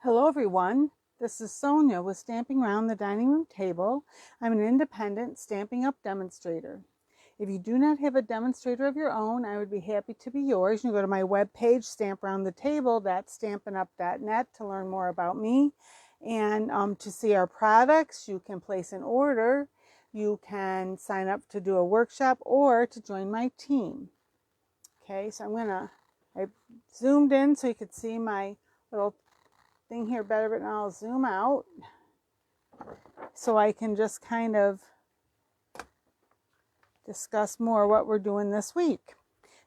Hello everyone, this is Sonia with Stamping Around the Dining Room Table. I'm an independent Stampin' Up demonstrator. If you do not have a demonstrator of your own, I would be happy to be yours. You can go to my webpage, stamparoundthetable.stampinup.net, to learn more about me and to see our products. You can place an order, you can sign up to do a workshop or to join my team. Okay, so I zoomed in so you could see my little thing here better, but now I'll zoom out so I can just kind of discuss more what we're doing this week.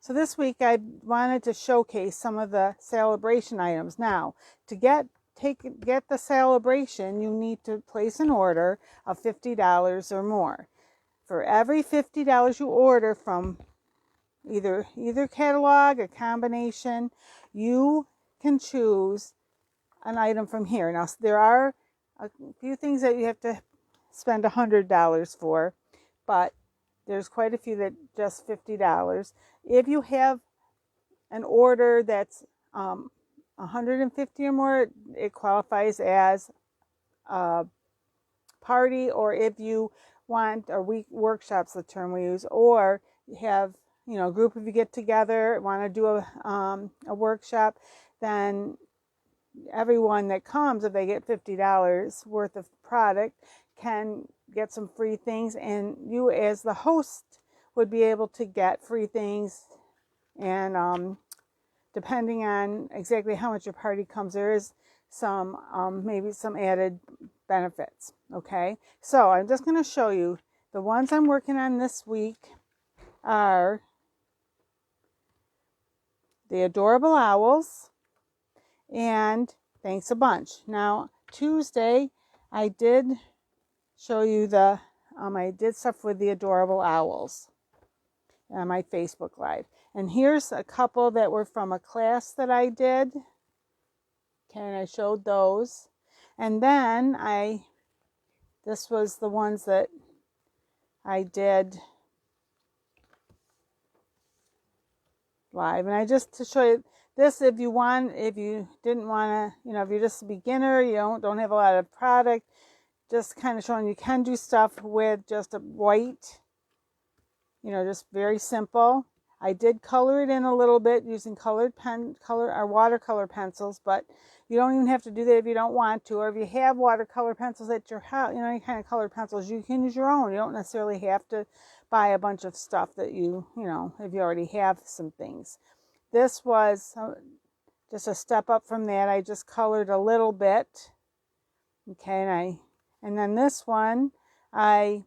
So this week I wanted to showcase some of the Sale-A-Bration items. Now, to get the Sale-A-Bration, you need to place an order of $50 or more. For every $50 you order from either catalog, a combination, you can choose an item from here. Now, there are a few things that you have to spend $100 for, but there's quite a few that just $50. If you have an order that's $150 or more, it qualifies as a party, or if you want, or workshop's the term we use, or you have, a group of you get together, want to do a workshop, then everyone that comes, if they get $50 worth of product, can get some free things, and you as the host would be able to get free things. And depending on exactly how much your party comes, there is some maybe some added benefits. Okay, so I'm just going to show you the ones I'm working on this week are the Adorable Owls and Thanks a Bunch. Now, Tuesday, I did show you I did stuff with the Adorable Owls on my Facebook Live. And here's a couple that were from a class that I did. Okay, and I showed those. And then this was the ones that I did live. And I just to show you this, if you didn't want to, if you're just a beginner, you don't have a lot of product, just kind of showing you can do stuff with just a white, just very simple. I did color it in a little bit using watercolor pencils, but you don't even have to do that if you don't want to, or if you have watercolor pencils at your house, any kind of colored pencils, you can use your own. You don't necessarily have to buy a bunch of stuff that if you already have some things. This was just a step up from that. I just colored a little bit. Okay, and then this one I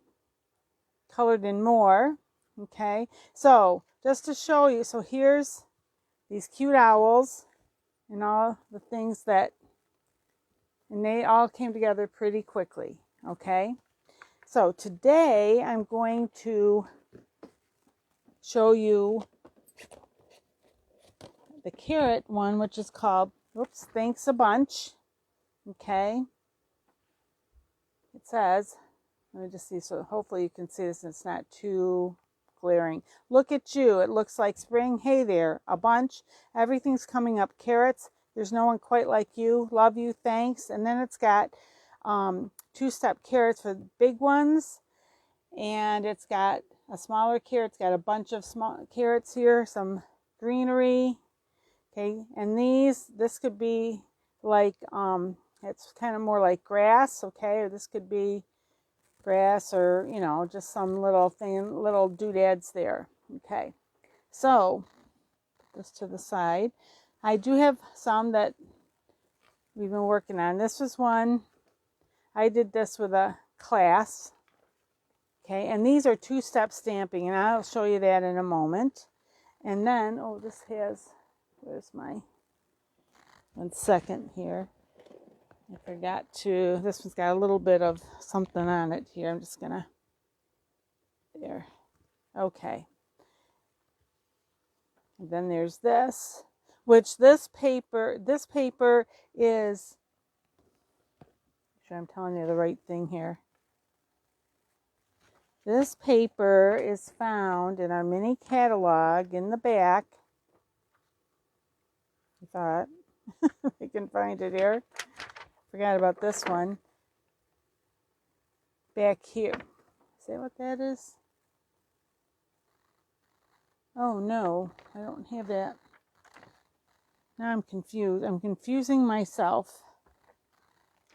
colored in more. Okay, so just to show you, so here's these cute owls and all the things and they all came together pretty quickly. Okay, so today I'm going to show you the carrot one, which is called, Thanks a Bunch. Okay, it says, let me just see, so hopefully you can see this and it's not too glaring. Look at you, it looks like spring. Hey there, a bunch, everything's coming up. Carrots, there's no one quite like you. Love you, thanks. And then it's got two-step carrots for big ones, and it's got a smaller carrot. It's got a bunch of small carrots here, some greenery. Okay, and this could be like, it's kind of more like grass, okay, or this could be grass, or, just some little doodads there. Okay, so put this to the side. I do have some that we've been working on. This was one, I did this with a class. Okay, and these are two-step stamping, and I'll show you that in a moment. And then, this has, where's my, 1 second here. I forgot this one's got a little bit of something on it here. I'm just gonna, there. Okay. And then there's this, which this paper is, make sure I'm telling you the right thing here. This paper is found in our mini catalog in the back. I thought I can find it here. Forgot about this one. Back here. Is that what that is? Oh no, I don't have that. Now I'm confused. I'm confusing myself.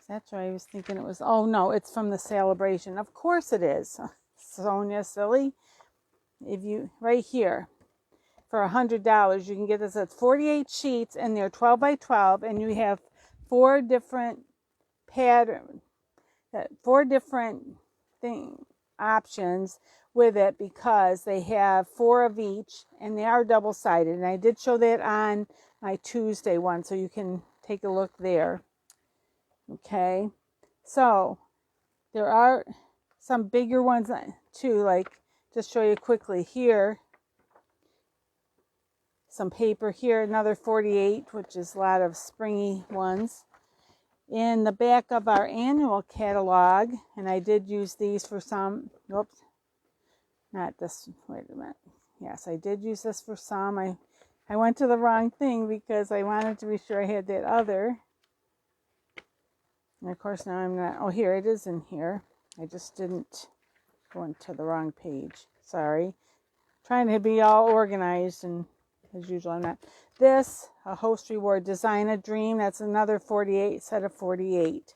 That's why I was thinking it was, oh no, it's from the Sale-A-Bration. Of course it is. Sonia, silly. If you, right here, for $100, you can get this. It's 48 sheets and they're 12 by 12 and you have 4 different pattern, 4 different options with it because they have 4 of each and they are double-sided. And I did show that on my Tuesday one, so you can take a look there. Okay, so there are some bigger ones too, like just show you quickly here. Some paper here, another 48, which is a lot of springy ones. In the back of our annual catalog, and I did use these for some, oops, not this, wait a minute. Yes, I did use this for some. I went to the wrong thing because I wanted to be sure I had that other. And of course now I'm not, oh here it is in here. I just didn't go into the wrong page. Sorry. Trying to be all organized and as usual I'm not. This, a host reward, Design a Dream. That's another 48, set of 48.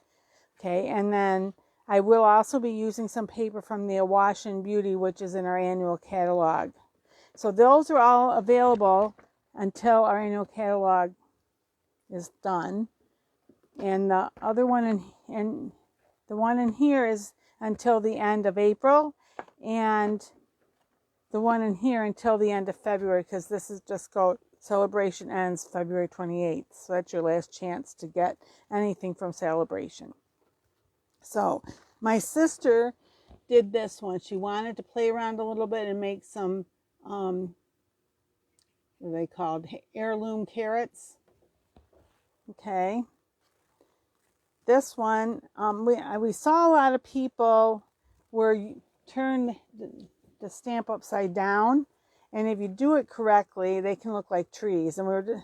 Okay, and then I will also be using some paper from the Awash and Beauty, which is in our annual catalog. So those are all available until our annual catalog is done. And the other one and the one in here is until the end of April, and the one in here until the end of February, because this is just Sale-A-Bration ends February 28th. So that's your last chance to get anything from Sale-A-Bration. So my sister did this one. She wanted to play around a little bit and make some, what are they called? Heirloom carrots. Okay. This one, we saw a lot of people where you turn the stamp upside down, and if you do it correctly, they can look like trees. And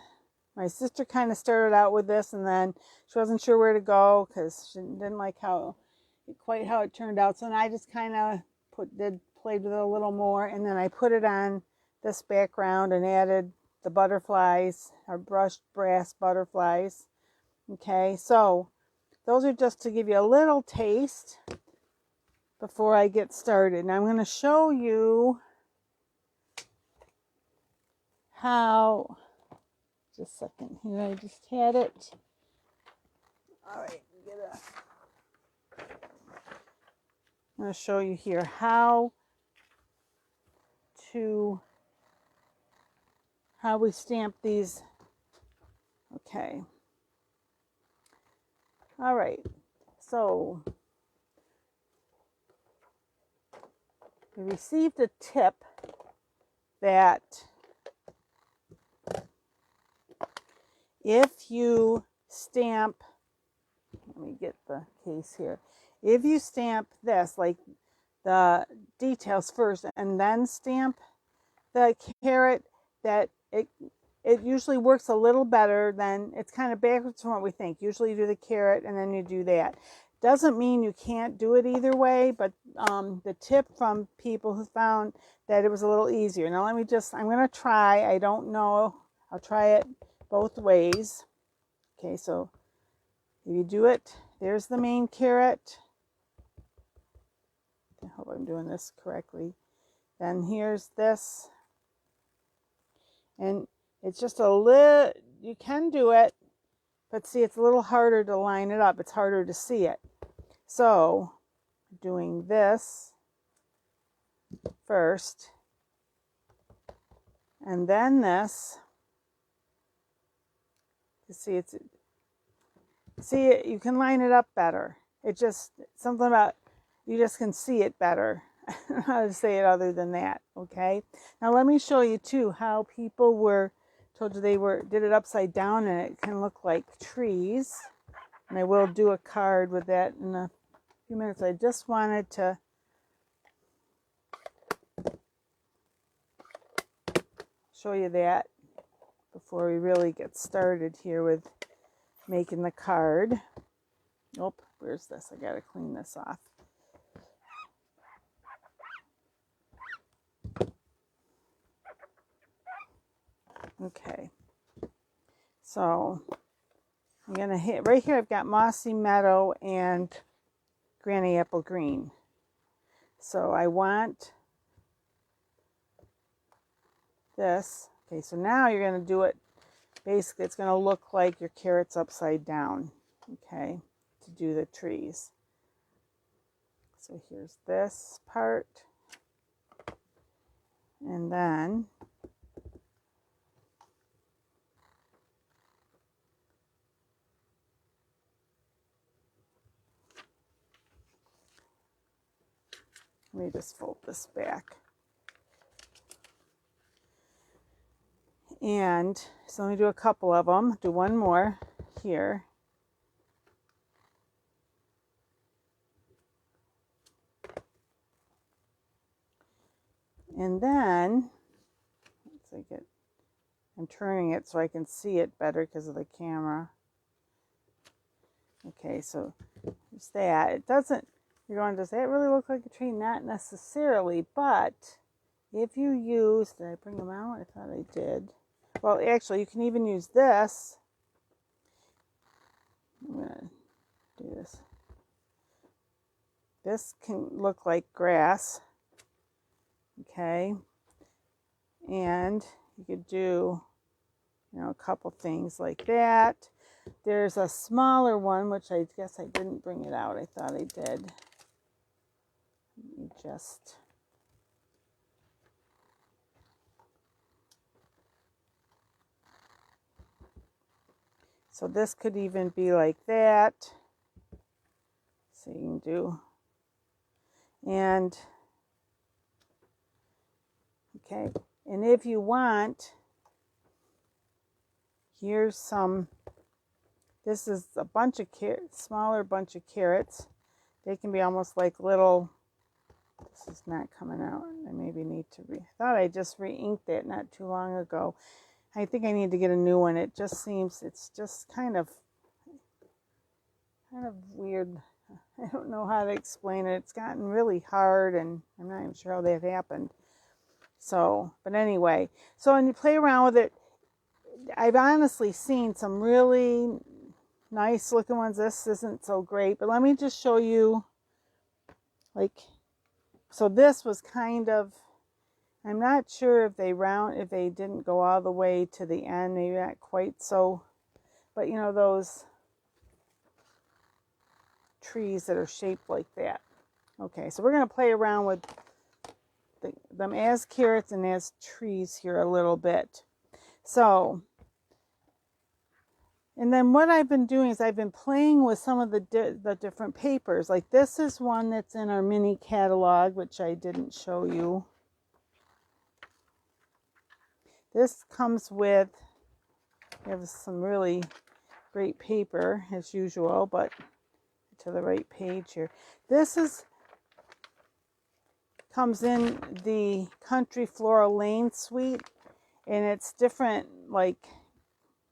my sister kind of started out with this, and then she wasn't sure where to go because she didn't like quite how it turned out. So then I just kind of played with it a little more, and then I put it on this background and added the butterflies, our brushed brass butterflies. Okay, so those are just to give you a little taste before I get started. And I'm going to show you how, just a second here, I just had it. All right, I'm going to show you here how we stamp these. Okay. All right, so we received a tip that if you stamp, let me get the case here. If you stamp this, like the details first, and then stamp the carrot, that it usually works a little better than, it's kind of backwards from what we think. Usually you do the carrot and then you do that. Doesn't mean you can't do it either way, but the tip from people who found that it was a little easier. Now I'm going to try, I don't know, I'll try it both ways. Okay, so if you do it, there's the main carrot. I hope I'm doing this correctly. Then here's this. And it's just a little, you can do it, but see, it's a little harder to line it up. It's harder to see it. So, doing this first, and then this, you can line it up better. It just, something about, you just can see it better. I don't know how to say it other than that, okay? Now let me show you too how people told you they did it upside down and it can look like trees. And I will do a card with that in a few minutes. I just wanted to show you that before we really get started here with making the card. Oh, where's this? I gotta clean this off. Okay, so I'm gonna hit right here. I've got Mossy, Meadow, and Granny Apple Green. So I want this. Okay, so now you're gonna do it. Basically, it's gonna look like your carrot's upside down. Okay, to do the trees. So here's this part, and then let me just fold this back. And so let me do a couple of them. Do one more here. And then, I'm turning it so I can see it better because of the camera. Okay, so there's that. It doesn't, you're going, does that really look like a tree? Not necessarily, but if you use, did I bring them out? I thought I did. Well, actually, you can even use this. I'm going to do this. This can look like grass. Okay. And you could do, you know, a couple things like that. There's a smaller one, which I guess I didn't bring it out. I thought I did. Let me just... So this could even be like that. So you can do, and okay, and if you want, here's some, this is a bunch of carrots, smaller bunch of carrots. They can be almost like little, this is not coming out. I maybe need to I thought I just re-inked it not too long ago. I think I need to get a new one. It just seems, it's just kind of weird. I don't know how to explain it. It's gotten really hard, and I'm not even sure how that happened. So, but anyway, so when you play around with it, I've honestly seen some really nice looking ones. This isn't so great, but let me just show you, like, so this was kind of, I'm not sure if they didn't go all the way to the end, maybe not quite so, but you know, those trees that are shaped like that. Okay, so we're going to play around with them as carrots and as trees here a little bit. So, and then what I've been doing is I've been playing with some of the different papers. Like this is one that's in our mini catalog, which I didn't show you. This comes with, we have some really great paper as usual, but to the right page here. This comes in the Country Floral Lane suite, and it's different, like,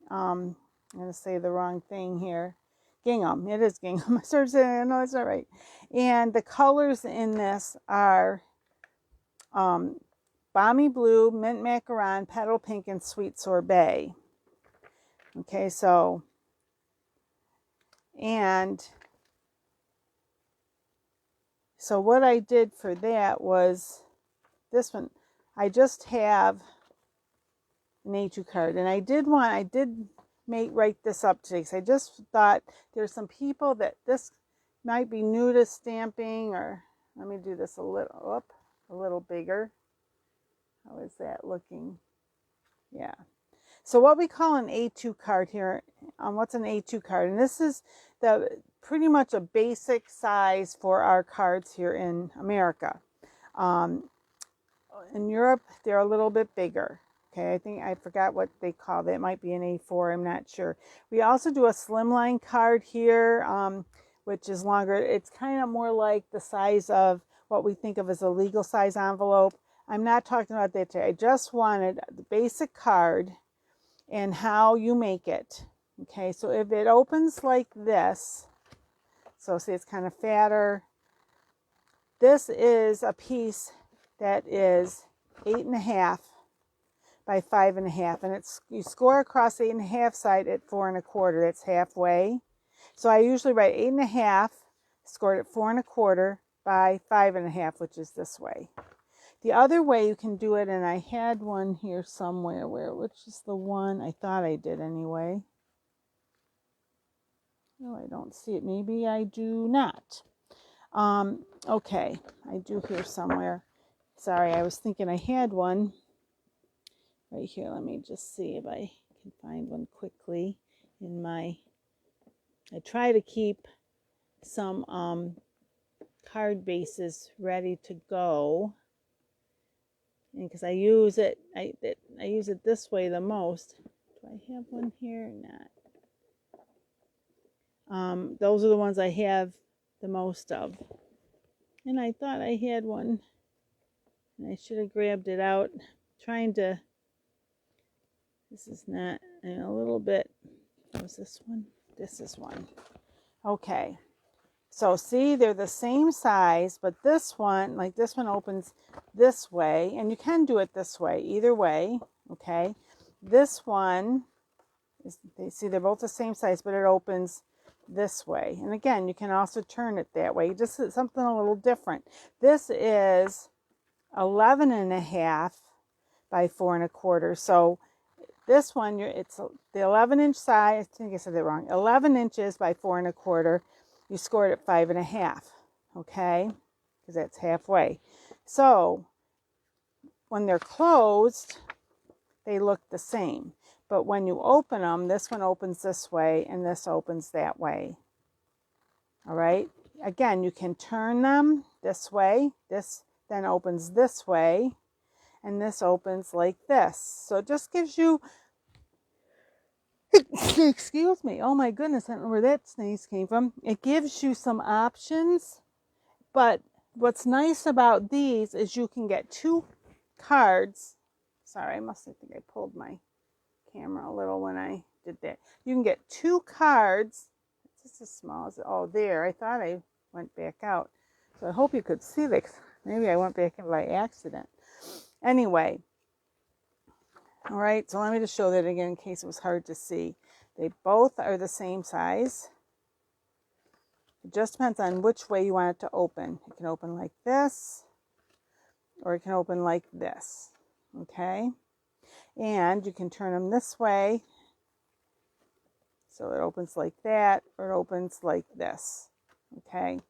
I'm going to say the wrong thing here. Gingham. It is Gingham. I started saying, no, it's not right. And the colors in this are Balmy Blue, Mint Macaron, Petal Pink, and Sweet Sorbet. Okay, so, and so what I did for that was this one. I just have an A2 card, and I did write this up today because I just thought there's some people that this might be new to stamping, or let me do this a little bigger. How is that looking? Yeah. So what we call an A2 card here, what's an A2 card? And this is pretty much a basic size for our cards here in America. In Europe, they're a little bit bigger. Okay, I think I forgot what they call it. It might be an A4, I'm not sure. We also do a slimline card here, which is longer. It's kind of more like the size of what we think of as a legal size envelope. I'm not talking about that today. I just wanted the basic card and how you make it. Okay, so if it opens like this, So see, it's kind of fatter. This is a piece that is 8.5 by 5.5, and it's, you score across 8.5 side at 4 1/4. That's halfway. So I usually write 8.5, scored at 4 1/4 by 5.5, which is this way. The other way you can do it, and I had one here somewhere, which is the one I thought I did anyway. No, I don't see it. Maybe I do not. Okay, I do here somewhere. Sorry, I was thinking I had one right here. Let me just see if I can find one quickly in my, I try to keep some card bases ready to go, and because I use it, I use it this way the most. Do I have one here or not? Those are the ones I have the most of, and I thought I had one, and I should have grabbed it out. Trying to, this is not, a little bit, was this one? This is one. Okay, so see, they're the same size, but this one, like this one opens this way, and you can do it this way, either way, okay? This one, see, they're both the same size, but it opens this way. And again, you can also turn it that way, just something a little different. This is 11.5 by 4 1/4. So this one, it's the 11-inch size. I think I said that wrong. 11 inches by 4 1/4. You scored at 5.5. Okay, because that's halfway. So when they're closed, they look the same. But when you open them, this one opens this way and this opens that way. All right. Again, you can turn them this way. This then opens this way, and this opens like this. So it just gives you, excuse me, oh my goodness, I don't know where that sneeze came from. It gives you some options, but what's nice about these is you can get 2 cards. Sorry, I must have think I pulled my camera a little when I did that. You can get 2 cards. It's just as small as, oh, there. I thought I went back out. So I hope you could see this. Maybe I went back in by accident. Anyway, all right, so let me just show that again in case it was hard to see. They both are the same size. It just depends on which way you want it to open. It can open like this, or it can open like this, okay? And you can turn them this way, so it opens like that, or it opens like this, okay?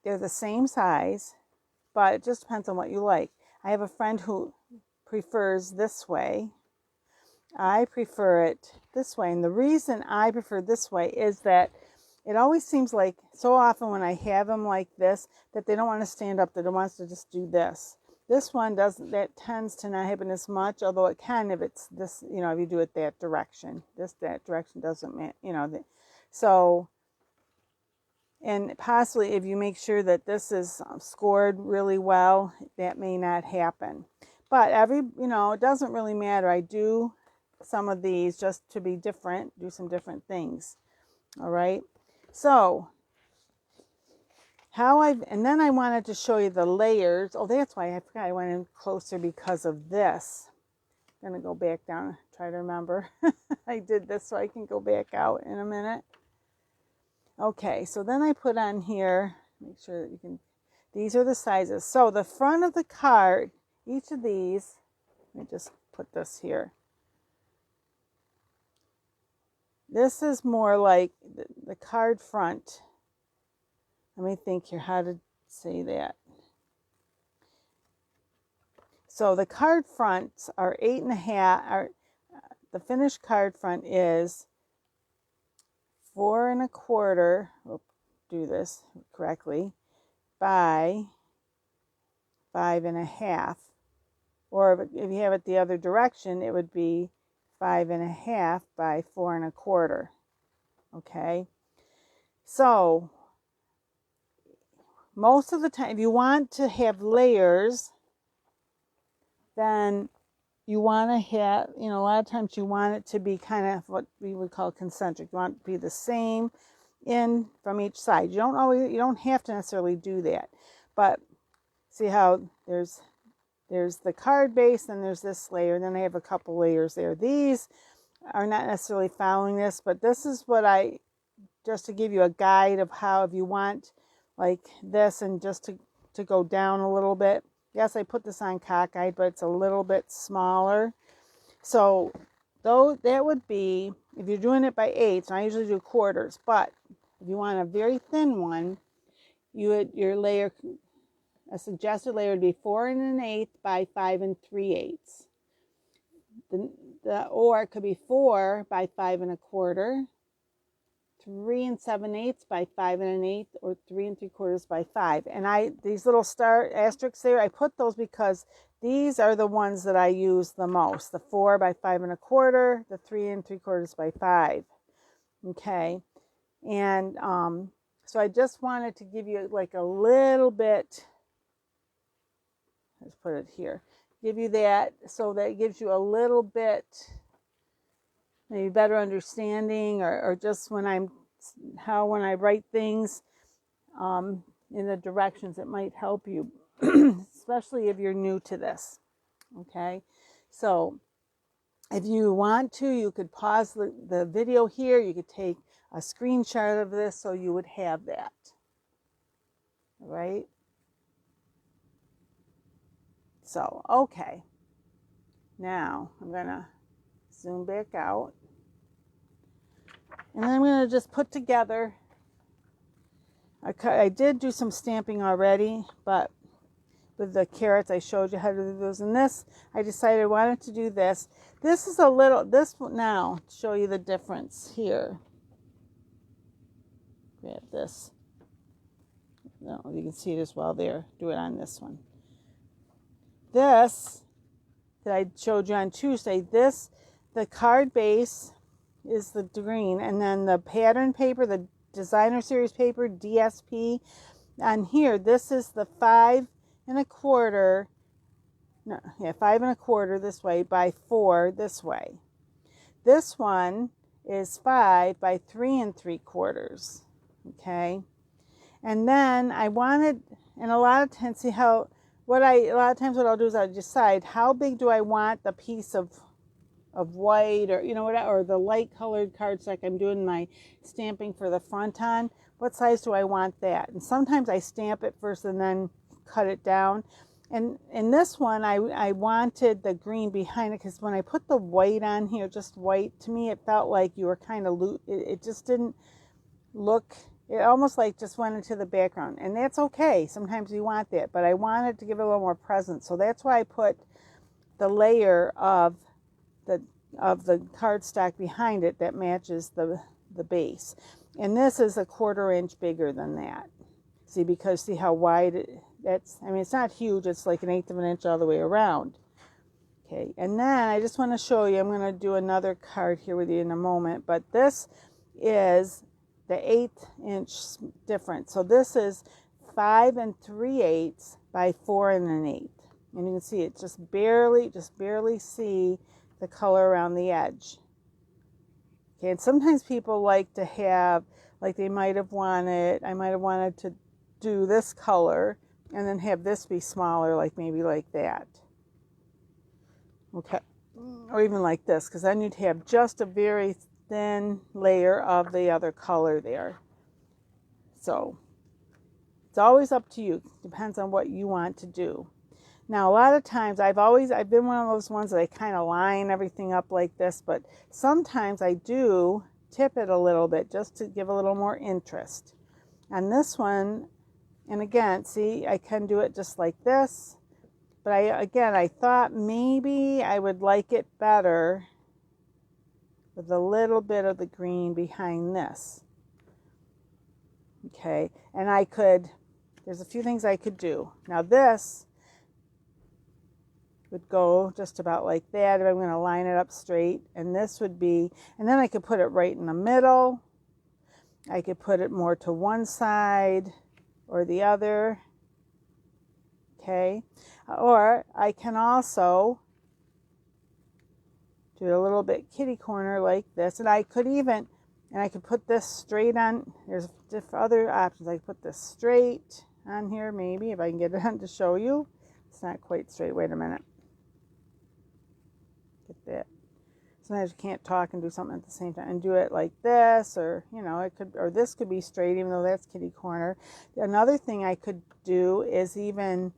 They're the same size, but it just depends on what you like. I have a friend who prefers this way. I prefer it this way, and the reason I prefer this way is that it always seems like so often when I have them like this that they don't want to stand up, that it wants to just do this. This one doesn't, that tends to not happen as much, although it can if it's this, if you do it that direction. That direction doesn't, so, and possibly if you make sure that this is scored really well, that may not happen. But it doesn't really matter. I do some of these just to be different, do some different things. All right. So, and then I wanted to show you the layers. Oh, that's why I forgot I went in closer because of this. I'm going to go back down, try to remember. I did this so I can go back out in a minute. Okay, so then I put on here, make sure that you can, these are the sizes. So the front of the card, each of these, let me just put this here. This is more like the card front. Let me think here how to say that. So the card fronts are 8.5. The finished card front is 4 1/4. We'll do this correctly, by 5.5. Or if you have it the other direction, it would be 5.5 by 4 1/4. Okay. So most of the time, if you want to have layers, then you want to have, a lot of times you want it to be kind of what we would call concentric. You want it to be the same in from each side. You don't have to necessarily do that, but see how there's the card base, and there's this layer, and then I have a couple layers there. These are not necessarily following this, but this is what just to give you a guide of how, if you want like this and just to go down a little bit. Yes, I put this on cockeyed, but it's a little bit smaller. So though that would be, if you're doing it by eighths, and I usually do quarters, but if you want a very thin one, your layer, a suggested layer would be 4 1/8 by 5 3/8. Or it could be 4 by 5 1/4, 3 7/8 by 5 1/8, or 3 3/4 by 5. And these little star asterisks there, I put those because these are the ones that I use the most. The 4 by 5 1/4, the 3 3/4 by 5. Okay, and so I just wanted to give you like a little bit. Let's put it here. Give you that, so that it gives you a little bit, maybe better understanding, or just when I write things in the directions, it might help you, especially if you're new to this. Okay, so if you want to, you could pause the video here. You could take a screenshot of this so you would have that. All right. So, okay. Now I'm going to zoom back out. And then I'm going to just put together, I did do some stamping already, but with the carrots I showed you how to do those. And this, I decided I wanted to do this. This is now to show you the difference here. Grab this. No, you can see it as well there. Do it on this one. This that I showed you on Tuesday, the card base is the green, and then the pattern paper, the designer series paper, DSP, on here, this is the 5 1/4, 5 1/4 this way by 4 this way. This one is 5 by 3 3/4. Okay, and then I wanted, and a lot of times, see how what I'll do is I decide how big do I want the piece of white, or or the light colored cardstock I'm doing my stamping for the front on. What size do I want that? And sometimes I stamp it first and then cut it down. And in this one, I wanted the green behind it, because when I put the white on here, just white, to me it felt like you were kind of loose. It just didn't look. It almost like just went into the background, and that's okay. Sometimes you want that, but I wanted to give it a little more presence. So that's why I put the layer of the cardstock behind it that matches the base. And this is a 1/4 inch bigger than that. See, because see how wide that's, I mean, it's not huge. It's like 1/8 of an inch all the way around. Okay, and then I just want to show you, I'm going to do another card here with you in a moment, but this is the 1/8 inch difference. So this is 5 3/8 by 4 1/8. And you can see it just barely see the color around the edge. Okay, and sometimes people like to have, like I might have wanted to do this color and then have this be smaller, like maybe like that. Okay, or even like this, because then you'd have just a very thin layer of the other color there. So it's always up to you. Depends on what you want to do. Now, a lot of times I've been one of those ones that I kind of line everything up like this, but sometimes I do tip it a little bit just to give a little more interest. And this one, and again, see, I can do it just like this, but I thought maybe I would like it better with a little bit of the green behind this. Okay, and there's a few things I could do. Now this would go just about like that if I'm going to line it up straight, and this would be, and then I could put it right in the middle. I could put it more to one side or the other. Okay, or I can also do a little bit kitty corner like this, and I could even, And I could put this straight on. There's other options. I could put this straight on here, maybe, if I can get it on to show you. It's not quite straight. Wait a minute. Get that. Sometimes you can't talk and do something at the same time. And do it like this, or, you know, it could, or this could be straight, even though that's kitty corner. Another thing I could do is even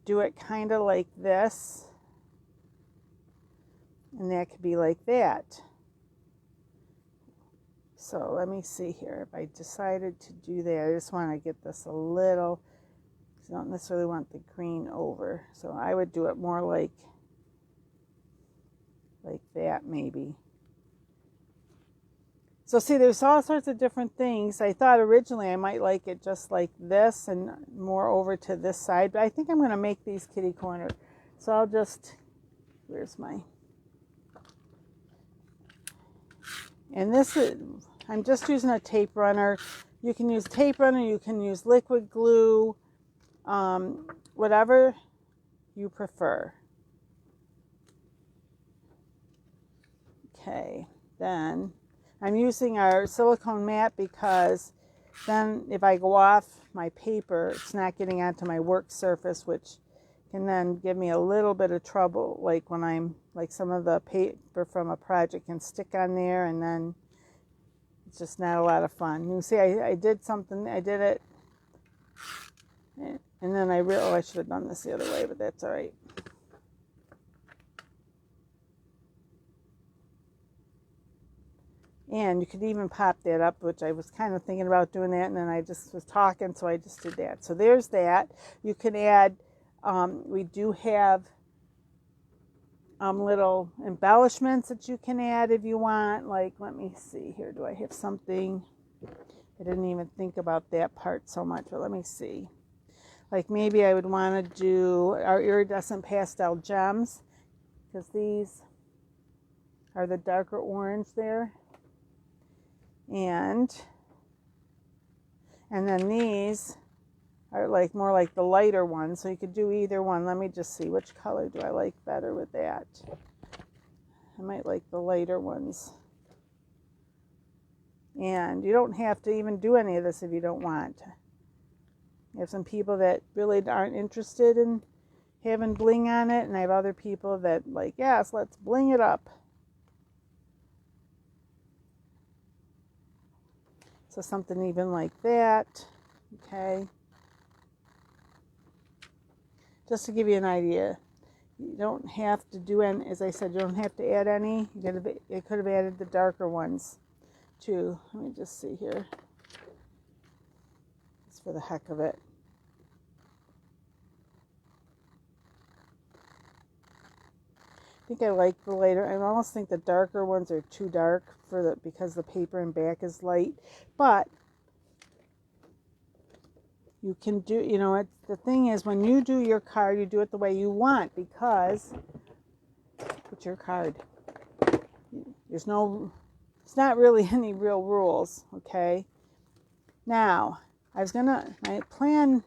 do it kind of like this. And that could be like that. So let me see here. If I decided to do that, I just want to get this a little, I don't necessarily want the green over. So I would do it more like that maybe. So see, there's all sorts of different things. I thought originally I might like it just like this and more over to this side, but I think I'm going to make these kitty corner. So I'll just, where's my, and this is, I'm just using a tape runner. You can use tape runner, you can use liquid glue, whatever you prefer. Okay, then I'm using our silicone mat because then if I go off my paper, it's not getting onto my work surface, which can then give me a little bit of trouble, like when I'm, like some of the paper from a project can stick on there, and then it's just not a lot of fun. You see, I did something, I did it, and then I realized, oh, I should have done this the other way, but that's all right. And you could even pop that up, which I was kind of thinking about doing that, and then I just was talking, so I just did that. So there's that. You can add, we do have little embellishments that you can add if you want. Like, let me see here. Do I have something? I didn't even think about that part so much, but let me see. Like maybe I would want to do our iridescent pastel gems, because these are the darker orange there. And then these are like more like the lighter ones, so you could do either one. Let me just see, which color do I like better with that. I might like the lighter ones. And you don't have to even do any of this if you don't want. You have some people that really aren't interested in having bling on it, and I have other people that like, yes, let's bling it up. So something even like that, okay? Just to give you an idea, you don't have to do any, as I said, you don't have to add any. You could have added the darker ones too. Let me just see here. Just for the heck of it. I think I like the lighter. I almost think the darker ones are too dark because the paper in back is light. But you can do, you know, the thing is, when you do your card, you do it the way you want, because it's your card. It's not really any real rules, okay? Now, my plan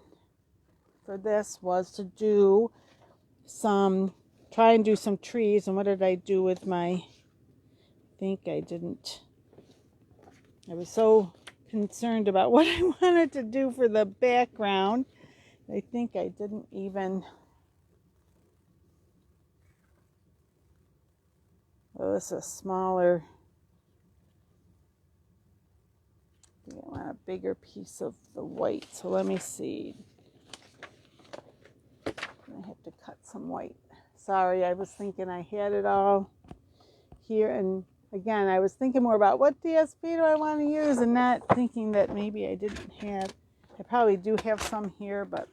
for this was to do try and do some trees. And what did I do with I was so concerned about what I wanted to do for the background. I think I didn't even, oh, this is a smaller, I think I want a bigger piece of the white. So let me see. I have to cut some white. Sorry, I was thinking I had it all here, and again, I was thinking more about what DSP do I want to use, and not thinking that maybe I didn't have. I probably do have some here, but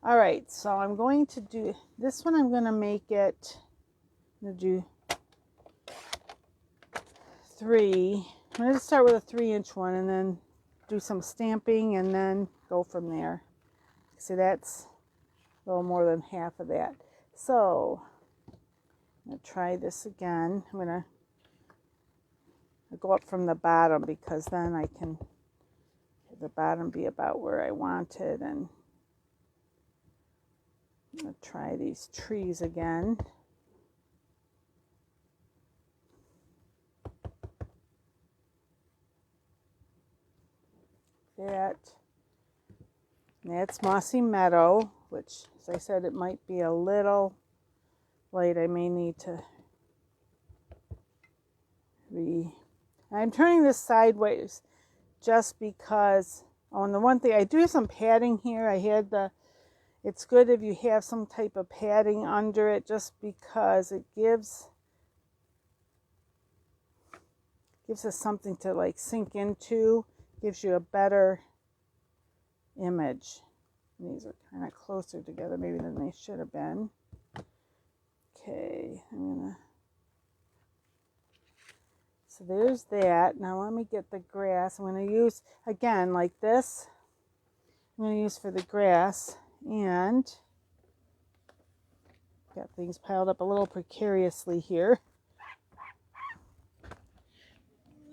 all right. So I'm going to do this one. I'm going to make it. I'm going to do 3. I'm going to start with a 3-inch one, and then do some stamping, and then go from there. See, that's a little more than half of that. So I'm going to try this again. I'm going to go up from the bottom, because then I can have the bottom be about where I want it. And I'm going to try these trees again. that. And that's Mossy Meadow, which, as I said, it might be a little light. I may need to I'm turning this sideways just because, oh, and the one thing, I do have some padding here. I had it's good if you have some type of padding under it, just because it gives us something to like sink into, gives you a better image. And these are kind of closer together maybe than they should have been. Okay, so there's that. Now let me get the grass. I'm going to use, again, like this. I'm going to use for the grass, and got things piled up a little precariously here.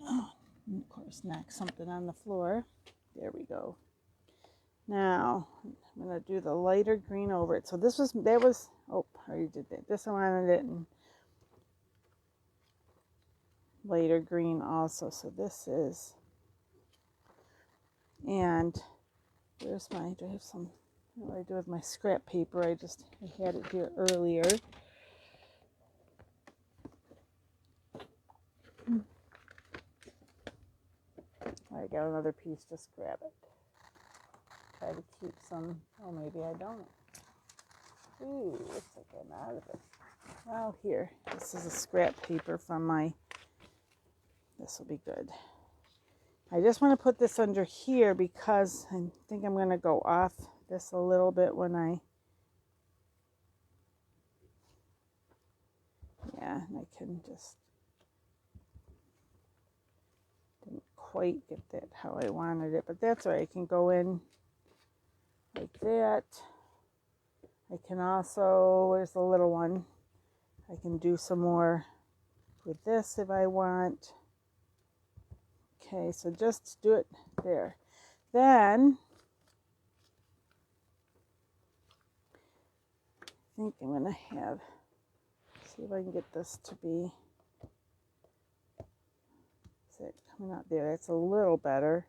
Oh, and of course, knock something on the floor. There we go. Now I'm going to do the lighter green over it. So oh, I already did that. This I wanted it in lighter green also. So this is, and where's do I have some, what do I do with my scrap paper? I had it here earlier. I got another piece, just grab it. Try to keep some, oh, maybe I don't. Ooh, looks like I'm out of it. Well, here, this is a scrap paper from this will be good. I just want to put this under here because I think I'm going to go off this a little bit when and I can just, didn't quite get that how I wanted it, but that's all right. I can go in like that. I can also, where's the little one? I can do some more with this if I want. Okay, so just do it there. Then, I think I'm going to see if I can get this to be, is it coming out there? That's a little better.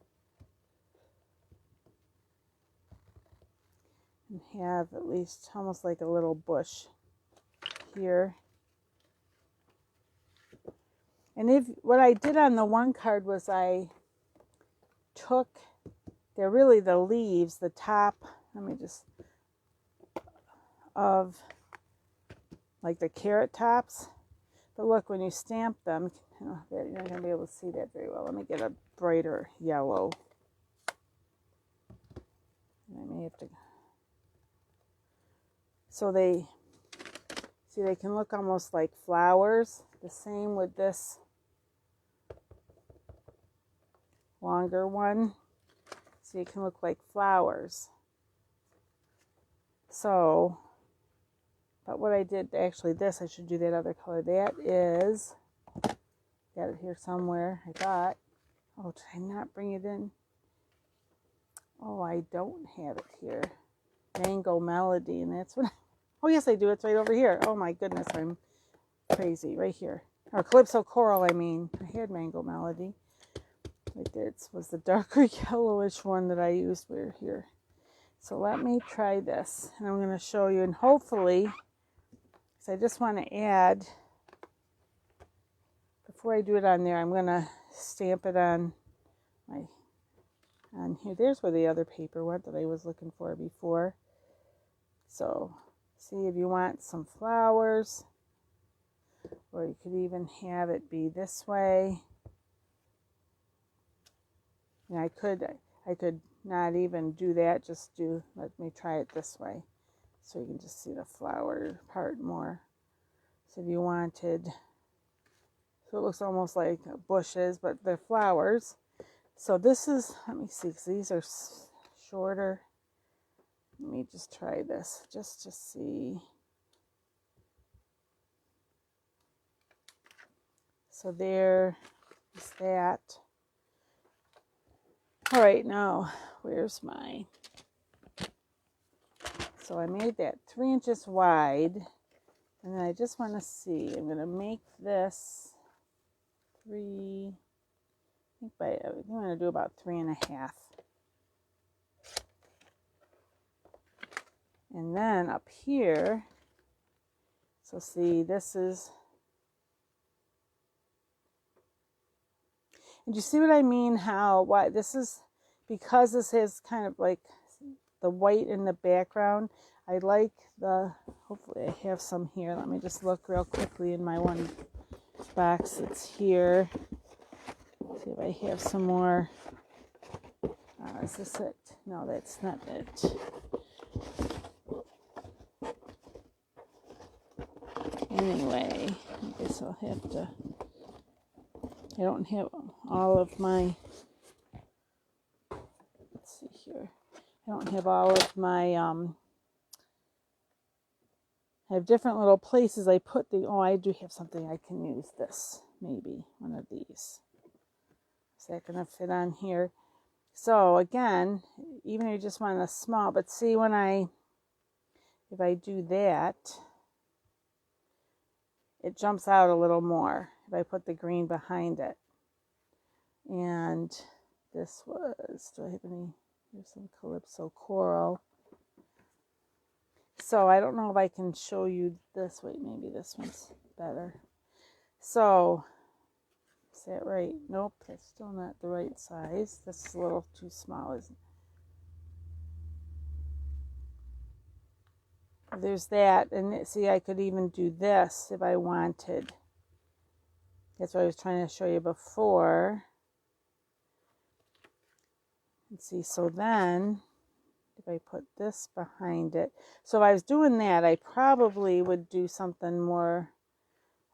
And have at least almost like a little bush here. And what I did on the one card was I took, they're really the leaves, the top, let me just, of like the carrot tops. But look, when you stamp them, you're not going to be able to see that very well. Let me get a brighter yellow. And I may have to, so they can look almost like flowers. The same with this longer one. So you can look like flowers. So, but what I did, actually this, I should do that other color. That is, got it here somewhere, I thought. Oh, did I not bring it in? Oh, I don't have it here. Mango Melody, and that's what, oh yes I do, it's right over here. Oh my goodness, I'm crazy, right here. Or Calypso Coral, I mean. I had Mango Melody. Right there, it was the darker yellowish one that I used. We're here. So let me try this, and I'm going to show you, and hopefully, because I just want to add, before I do it on there, I'm going to stamp it on here. There's where the other paper went that I was looking for before. So, see if you want some flowers, or you could even have it be this way. And I could not even do that, just let me try it this way. So you can just see the flower part more. So if you wanted, so it looks almost like bushes, but they're flowers. So this is, let me see, because these are shorter. Let me just try this, just to see. So there is that. All right, now, where's my, so I made that 3 inches wide, and then I just want to see, I'm going to make this I'm going to do about 3.5. And then up here, so see, this is, and you see what I mean? How, why this is, because this is kind of like the white in the background. I like the, hopefully I have some here. Let me just look real quickly in my one box that's here. See if I have some more. Is this it? No, that's not it. Anyway, I guess I'll have to, I don't have all of my, let's see here. I don't have all of my, I have different little places I put the, oh, I do have something I can use this, maybe, one of these. Is that going to fit on here? So again, even if you just want a small, but see when if I do that, it jumps out a little more if I put the green behind it. And this was, do I have any, here's some Calypso coral. So I don't know if I can show you this. Wait, maybe this one's better. So, is that right? Nope, that's still not the right size. This is a little too small, isn't it? There's that. And see, I could even do this if I wanted. That's what I was trying to show you before. Let's see, so then if I put this behind it. So if I was doing that, I probably would do something more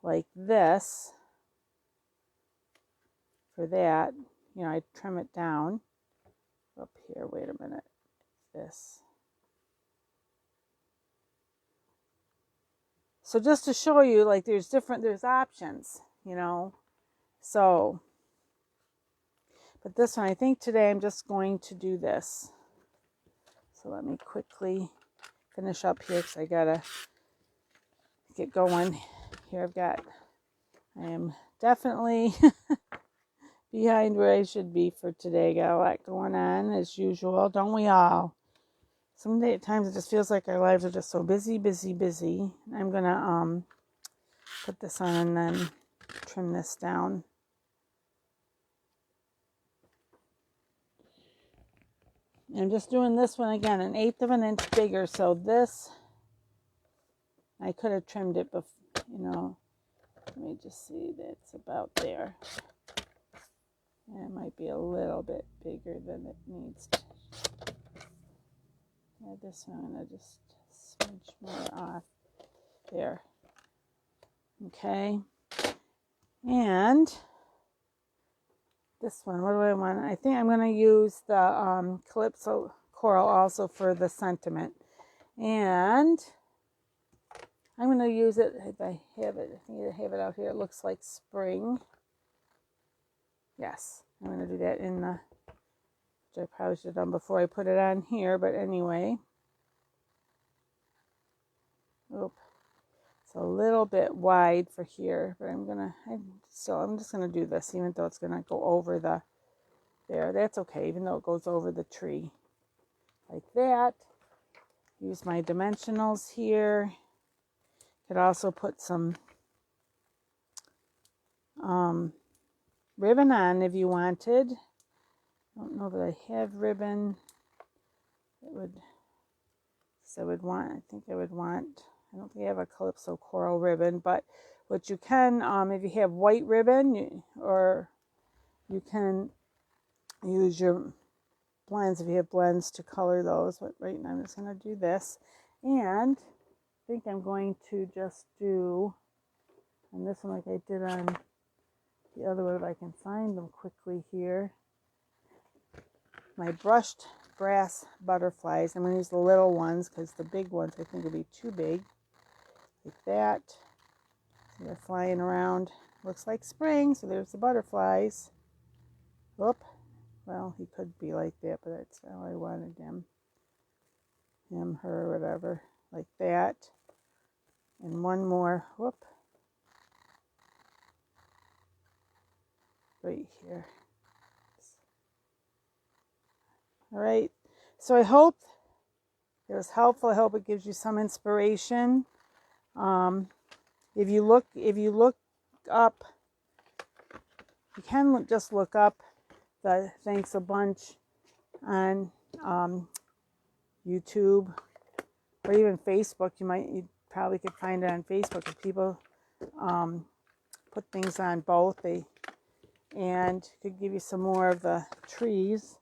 like this for that. You know, I'd trim it down up here. Wait a minute. This. So just to show you, like there's options, you know. So, but this one, I think today I'm just going to do this. So let me quickly finish up here because I gotta get going. Here I am definitely behind where I should be for today. Got a lot going on as usual, don't we all? Some day at times it just feels like our lives are just so busy. I'm gonna put this on and then trim this down. I'm just doing this one again, 1/8 of an inch bigger. So this, I could have trimmed it before, you know. Let me just see, that's about there. And it might be a little bit bigger than it needs to. Yeah, this one I'm going to just smudge more off. There. Okay. And this one, what do I want? I think I'm going to use the Calypso coral also for the sentiment. And I'm going to use it, if I have it, I think I have it out here. It looks like spring. Yes, I'm going to do that in the, which I probably should have done before I put it on here, but anyway. Oop. It's a little bit wide for here, but I'm just going to do this, even though it's going to go over the, there. That's okay, even though it goes over the tree. Like that. Use my dimensionals here. Could also put some ribbon on if you wanted. I don't know that I have ribbon. I don't think I have a Calypso coral ribbon, but what you can, if you have white ribbon, or you can use your blends, if you have blends, to color those. But right now I'm just going to do this. And I think I'm going to just do, on this one like I did on the other one, if I can find them quickly here, my brushed brass butterflies. I'm going to use the little ones because the big ones I think will be too big. Like that. So they're flying around. Looks like spring, so there's the butterflies. Whoop. Well, he could be like that, but that's how I wanted him. Him, her, whatever. Like that. And one more. Whoop. Right here. All right. So I hope it was helpful. I hope it gives you some inspiration. If you look up, you can just look up the Thanks a Bunch on YouTube or even Facebook. You probably could find it on Facebook if people put things on both. And could give you some more of the trees.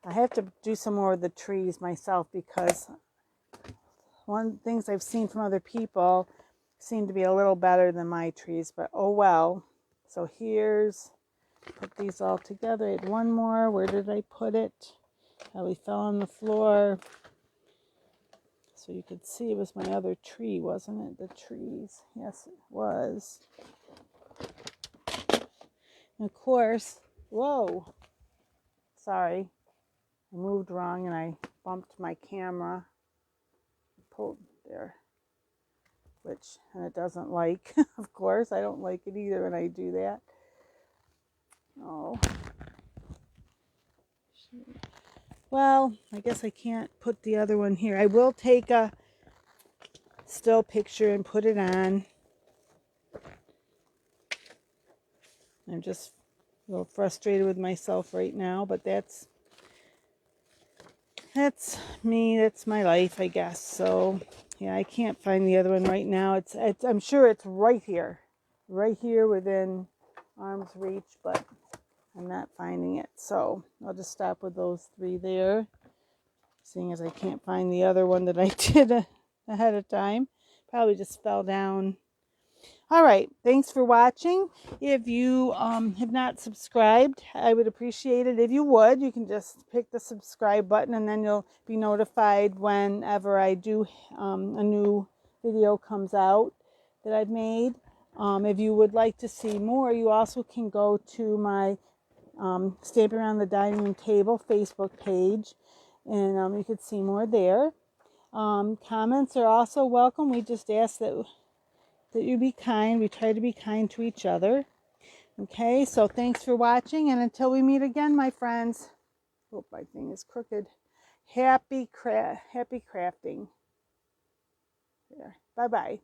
I have to do some more of the trees myself because one of the things I've seen from other people seem to be a little better than my trees, but oh well. So put these all together. I had one more. Where did I put it? Probably fell on the floor. So you could see it was my other tree, wasn't it? The trees. Yes, it was. And of course, whoa. Sorry. I moved wrong and I bumped my camera. Pulled there. And it doesn't like. Of course, I don't like it either when I do that. Oh. Well, I guess I can't put the other one here. I will take a still picture and put it on. I'm just a little frustrated with myself right now, but that's me. That's my life, I guess. So, yeah, I can't find the other one right now. I'm sure it's right here within arm's reach, but I'm not finding it. So I'll just stop with those three there, seeing as I can't find the other one that I did ahead of time. Probably just fell down. All right, thanks for watching. If you have not subscribed, I would appreciate it if you would. You can just pick the subscribe button and then you'll be notified whenever I do a new video comes out that I've made. If you would like to see more, you also can go to my Stampin' Around the Dining Room Table Facebook page, and you could see more there. Comments are also welcome. We just ask that you be kind. We try to be kind to each other. Okay, so thanks for watching, and until we meet again, my friends. Oh, my thing is crooked. Happy crafting. There. Bye-bye.